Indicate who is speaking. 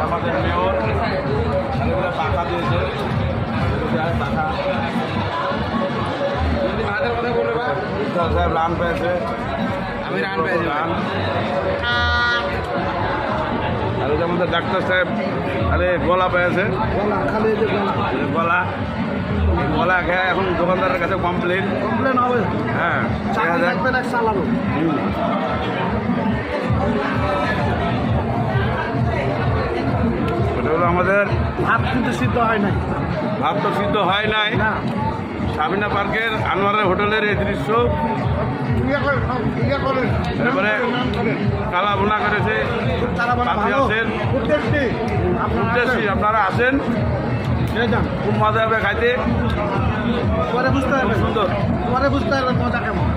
Speaker 1: আমাদের মেয়র টাকা দিয়েছে, টাকা সাহেব রান পেয়েছে,
Speaker 2: আমি রান পেয়েছি।
Speaker 1: রান আর ওই যে আমাদের ডাক্তার সাহেব আরে গলা পেয়েছে, গলা গলা খেয়ে এখন দোকানদারের কাছে কমপ্লেন
Speaker 2: হবে।
Speaker 1: হ্যাঁ
Speaker 2: চাকরি লাগবে না, চালাবো।
Speaker 1: ওটা হলো আমাদের
Speaker 2: ভাত কিন্তু সিদ্ধ হয় নাই।
Speaker 1: ভাত তো সিদ্ধ হয় নাই।
Speaker 2: না,
Speaker 1: সাবিনা পার্কের আনোয়ারের হোটেলের এই দৃশ্য। এবারে কালা ভুনা করেছে, পাশে আছেন উদ্দেশ্যে আপনারা আসেন, খুব মজা হবে খাইতে,
Speaker 2: পরে বুঝতে
Speaker 1: খুব
Speaker 2: পারবেন,
Speaker 1: সুন্দর।
Speaker 2: পরে বুঝতে পারবেন মজা কেমন।